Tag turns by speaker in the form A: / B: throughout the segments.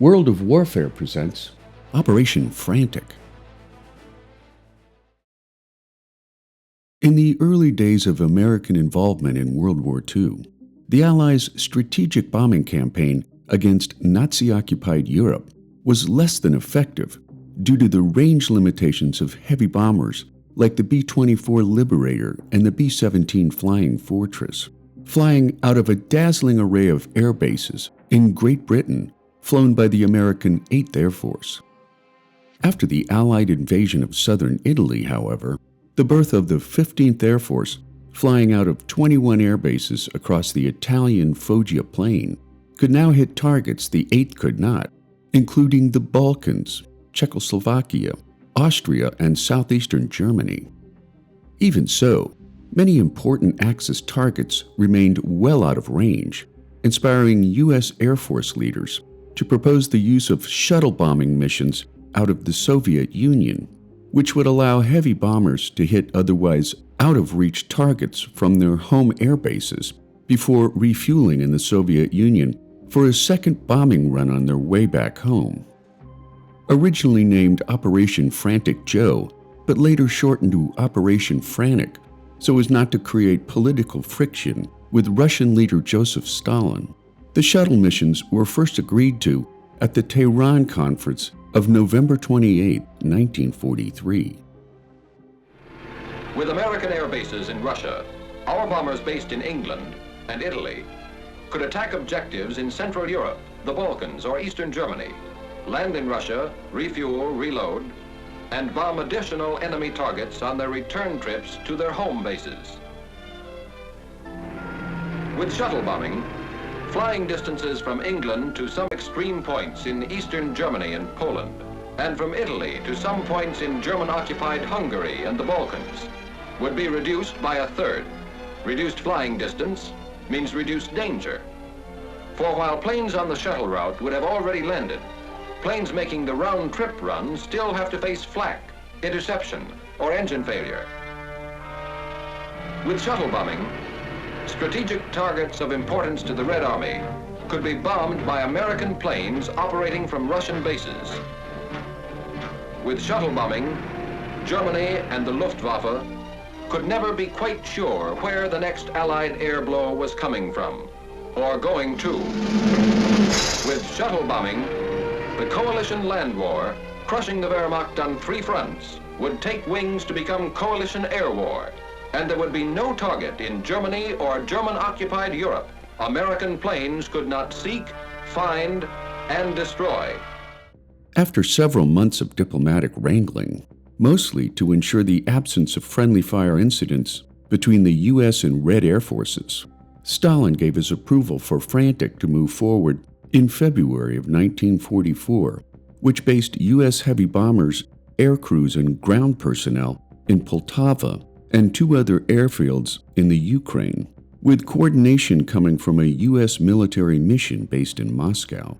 A: World of Warfare presents Operation Frantic. In the early days of American involvement in World War II, the Allies' strategic bombing campaign against Nazi-occupied Europe was less than effective due to the range limitations of heavy bombers like the B-24 Liberator and the B-17 Flying Fortress, flying out of a dazzling array of airbases in Great Britain flown by the American 8th Air Force. After the Allied invasion of southern Italy, however, the birth of the 15th Air Force, flying out of 21 airbases across the Italian Foggia Plain, could now hit targets the 8th could not, including the Balkans, Czechoslovakia, Austria, and southeastern Germany. Even so, many important Axis targets remained well out of range, inspiring U.S. Air Force leaders to propose the use of shuttle bombing missions out of the Soviet Union, which would allow heavy bombers to hit otherwise out-of-reach targets from their home air bases before refueling in the Soviet Union for a second bombing run on their way back home. Originally named Operation Frantic Joe, but later shortened to Operation Frantic so as not to create political friction with Russian leader Joseph Stalin, the shuttle missions were first agreed to at the Tehran Conference of November 28, 1943.
B: With American air bases in Russia, our bombers based in England and Italy could attack objectives in Central Europe, the Balkans, or Eastern Germany, land in Russia, refuel, reload, and bomb additional enemy targets on their return trips to their home bases. With shuttle bombing, flying distances from England to some extreme points in eastern Germany and Poland, and from Italy to some points in German-occupied Hungary and the Balkans, would be reduced by a third. Reduced flying distance means reduced danger. For while planes on the shuttle route would have already landed, planes making the round-trip run still have to face flak, interception, or engine failure. With shuttle bombing, strategic targets of importance to the Red Army could be bombed by American planes operating from Russian bases. With shuttle bombing, Germany and the Luftwaffe could never be quite sure where the next Allied air blow was coming from, or going to. With shuttle bombing, the coalition land war, crushing the Wehrmacht on three fronts, would take wings to become coalition air war, and there would be no target in Germany or German-occupied Europe American planes could not seek, find, and destroy.
A: After several months of diplomatic wrangling, mostly to ensure the absence of friendly fire incidents between the U.S. and Red Air Forces, Stalin gave his approval for Frantic to move forward in February of 1944, which based U.S. heavy bombers, air crews, and ground personnel in Poltava and two other airfields in the Ukraine, with coordination coming from a U.S. military mission based in Moscow.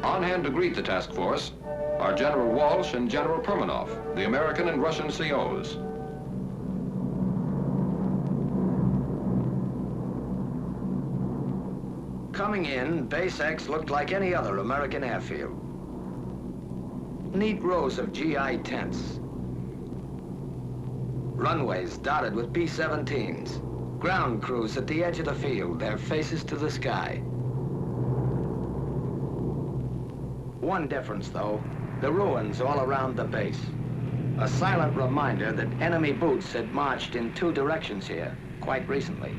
B: On hand to greet the task force are General Walsh and General Permanov, the American and Russian COs.
C: Coming in, Base X looked like any other American airfield. Neat rows of GI tents. Runways dotted with B-17s. Ground crews at the edge of the field, their faces to the sky. One difference, though, the ruins all around the base. A silent reminder that enemy boots had marched in two directions here quite recently.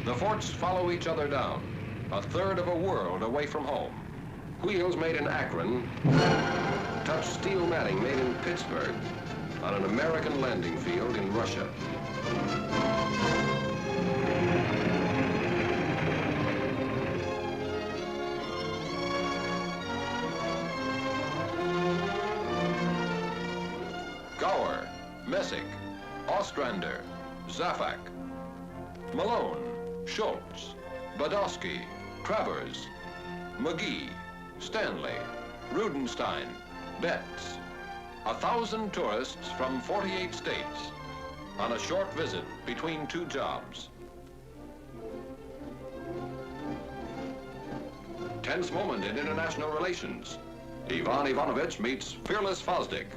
B: The forts follow each other down, a third of a world away from home. Wheels made in Akron touch steel matting made in Pittsburgh on an American landing field in Russia. Gower, Messick, Ostrander, Zafak, Malone, Schultz, Badowski, Travers, McGee, Stanley, Rudenstein, Betts. 1,000 tourists from 48 states on a short visit between two jobs. Tense moment in international relations. Ivan Ivanovich meets fearless Fosdick.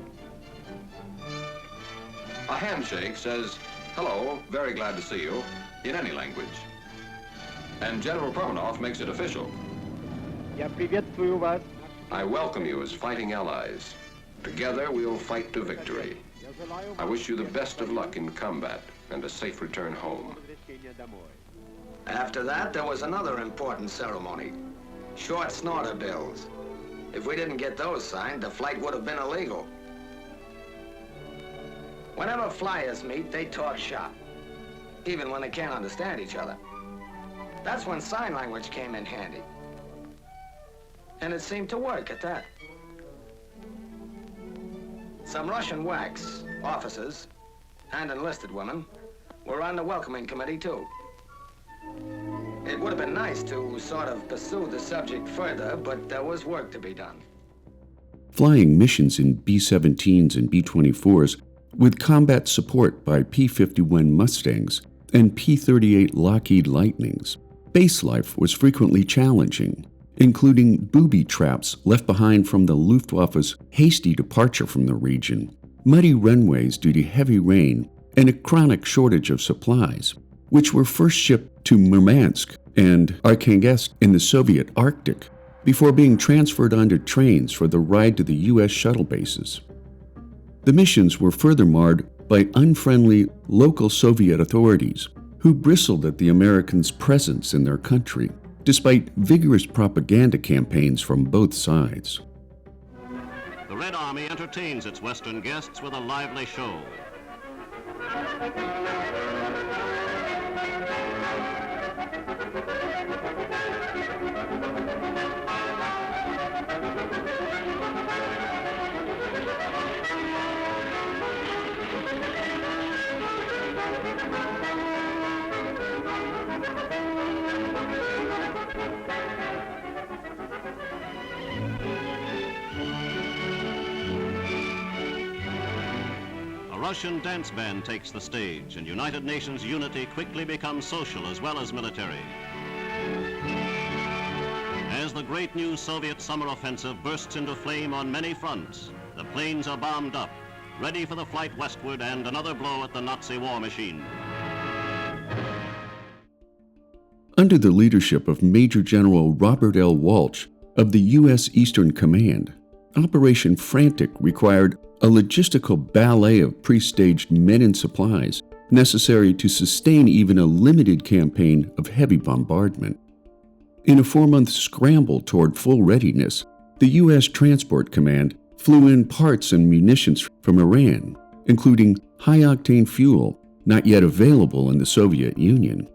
B: A handshake says, "Hello, very glad to see you," in any language. And General Permanov makes it official. I welcome you as fighting allies. Together we'll fight to victory. I wish you the best of luck in combat and a safe return home.
C: After that, there was another important ceremony. Short snorter bills. If we didn't get those signed, the flight would have been illegal. Whenever flyers meet, they talk shop, even when they can't understand each other. That's when sign language came in handy. And it seemed to work at that. Some Russian whacks, officers, and enlisted women were on the welcoming committee, too. It would have been nice to sort of pursue the subject further, but there was work to be done.
A: Flying missions in B-17s and B-24s with combat support by P-51 Mustangs and P-38 Lockheed Lightnings. Base life was frequently challenging, including booby traps left behind from the Luftwaffe's hasty departure from the region, muddy runways due to heavy rain, and a chronic shortage of supplies, which were first shipped to Murmansk and Arkhangelsk in the Soviet Arctic before being transferred onto trains for the ride to the U.S. shuttle bases. The missions were further marred by unfriendly local Soviet authorities who bristled at the Americans' presence in their country, despite vigorous propaganda campaigns from both sides.
D: The Red Army entertains its Western guests with a lively show. A Russian dance band takes the stage, and United Nations unity quickly becomes social as well as military. As the great new Soviet summer offensive bursts into flame on many fronts, the planes are bombed up, ready for the flight westward and another blow at the Nazi war machine.
A: Under the leadership of Major General Robert L. Walsh of the U.S. Eastern Command, Operation Frantic required a logistical ballet of pre-staged men and supplies necessary to sustain even a limited campaign of heavy bombardment. In a 4-month scramble toward full readiness, the U.S. Transport Command flew in parts and munitions from Iran, including high-octane fuel not yet available in the Soviet Union.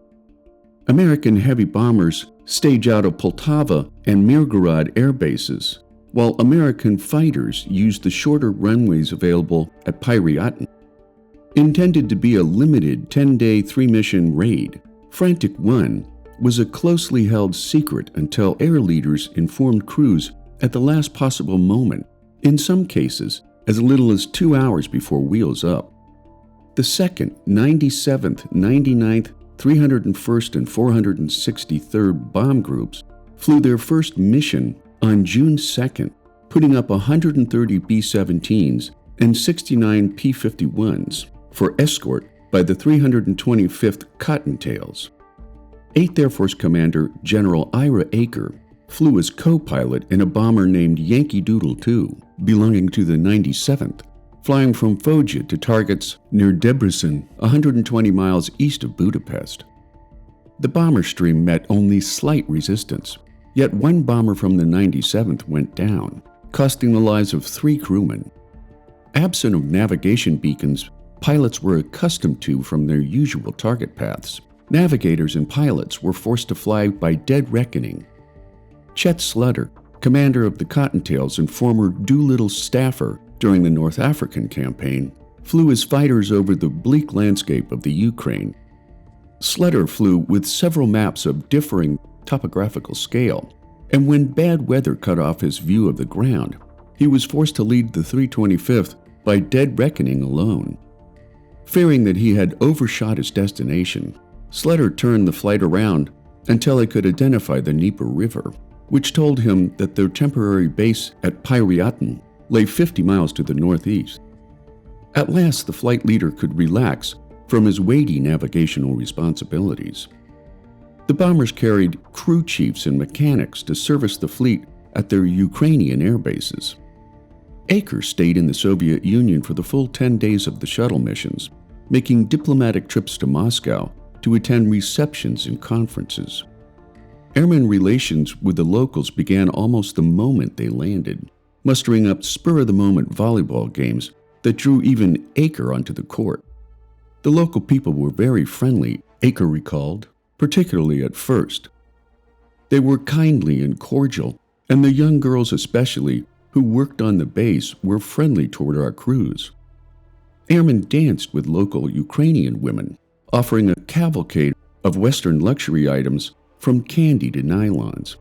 A: American heavy bombers stage out of Poltava and Mirgorod airbases, while American fighters used the shorter runways available at Pyryatan. Intended to be a limited 10-day 3-mission raid, Frantic 1 was a closely held secret until air leaders informed crews at the last possible moment, in some cases as little as 2 hours before wheels up. The 2nd, 97th, 99th, 301st, and 463rd bomb groups flew their first mission on June 2nd, putting up 130 B-17s and 69 P-51s for escort by the 325th Cottontails. 8th Air Force Commander General Ira Aker flew as co-pilot in a bomber named Yankee Doodle II, belonging to the 97th, flying from Foggia to targets near Debrecen, 120 miles east of Budapest. The bomber stream met only slight resistance, yet one bomber from the 97th went down, costing the lives of 3 crewmen. Absent of navigation beacons pilots were accustomed to from their usual target paths, navigators and pilots were forced to fly by dead reckoning. Chet Slutter, commander of the Cottontails and former Doolittle staffer during the North African campaign, flew his fighters over the bleak landscape of the Ukraine. Sletter flew with several maps of differing topographical scale, and when bad weather cut off his view of the ground, he was forced to lead the 325th by dead reckoning alone. Fearing that he had overshot his destination, Sletter turned the flight around until he could identify the Dnieper River, which told him that their temporary base at Pyriatin lay 50 miles to the northeast. At last, the flight leader could relax from his weighty navigational responsibilities. The bombers carried crew chiefs and mechanics to service the fleet at their Ukrainian airbases. Aker stayed in the Soviet Union for the full 10 days of the shuttle missions, making diplomatic trips to Moscow to attend receptions and conferences. Airmen relations with the locals began almost the moment they landed, mustering up spur-of-the-moment volleyball games that drew even Aker onto the court. The local people were very friendly, Aker recalled, particularly at first. They were kindly and cordial, and the young girls especially, who worked on the base, were friendly toward our crews. Airmen danced with local Ukrainian women, offering a cavalcade of Western luxury items from candy to nylons.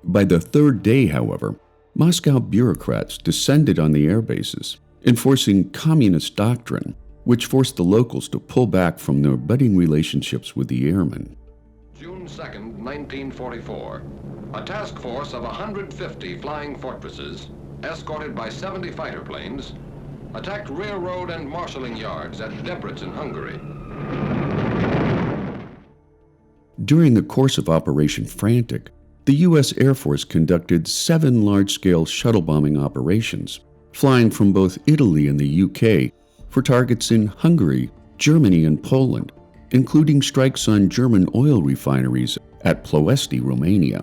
A: By the third day, however, Moscow bureaucrats descended on the airbases, enforcing communist doctrine, which forced the locals to pull back from their budding relationships with the airmen.
B: June 2nd, 1944, a task force of 150 flying fortresses, escorted by 70 fighter planes, attacked railroad and marshalling yards at Debrecen, Hungary.
A: During the course of Operation Frantic, the U.S. Air Force conducted 7 large-scale shuttle bombing operations, flying from both Italy and the UK for targets in Hungary, Germany, and Poland, including strikes on German oil refineries at Ploesti, Romania.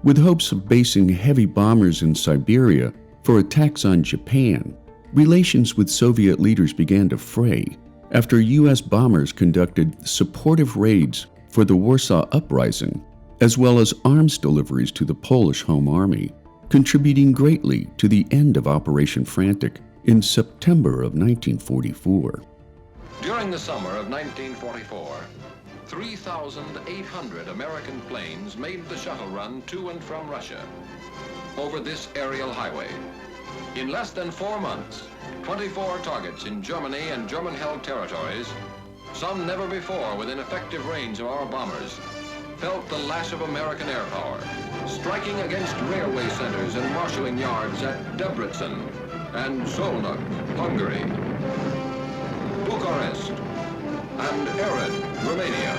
A: With hopes of basing heavy bombers in Siberia for attacks on Japan, relations with Soviet leaders began to fray after U.S. bombers conducted supportive raids for the Warsaw Uprising, as well as arms deliveries to the Polish Home Army, contributing greatly to the end of Operation Frantic in September of 1944.
B: During the summer of 1944, 3,800 American planes made the shuttle run to and from Russia over this aerial highway. In less than 4 months, 24 targets in Germany and German-held territories, some never before within effective range of our bombers, felt the lash of American air power, striking against railway centers and marshalling yards at Debrecen and Szolnok, Hungary, Bucharest, and Ered, Romania,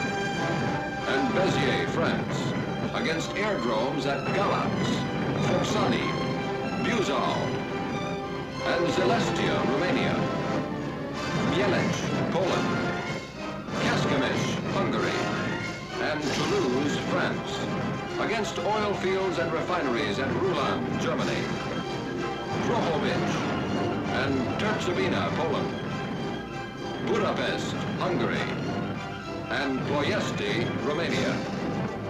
B: and Béziers, France, against airdromes at Galați, Focsani, Buzău, and Zelestia, Romania, Mielec, Poland, Kecskemés, Hungary, and Toulouse, France, against oil fields and refineries at Rulan, Germany, Drohobych, and Tercovina, Poland, Budapest, Hungary, and Ploiesti, Romania,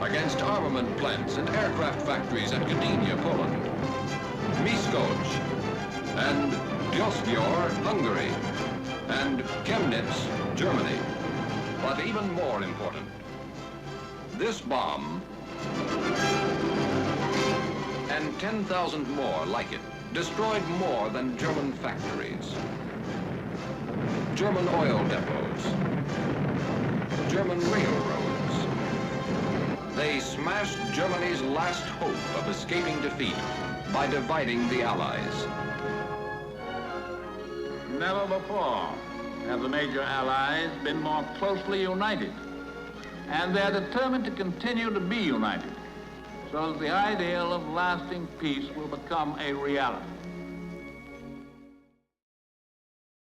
B: against armament plants and aircraft factories at Gdynia, Poland, Miskolc, and Diosgyőr, Hungary, and Chemnitz, Germany. But even more important, this bomb and 10,000 more like it destroyed more than German factories, German oil depots, German railroads. They smashed Germany's last hope of escaping defeat by dividing the Allies.
E: Never before have the major Allies been more closely united, and they're determined to continue to be united so that the ideal of lasting peace will become a reality.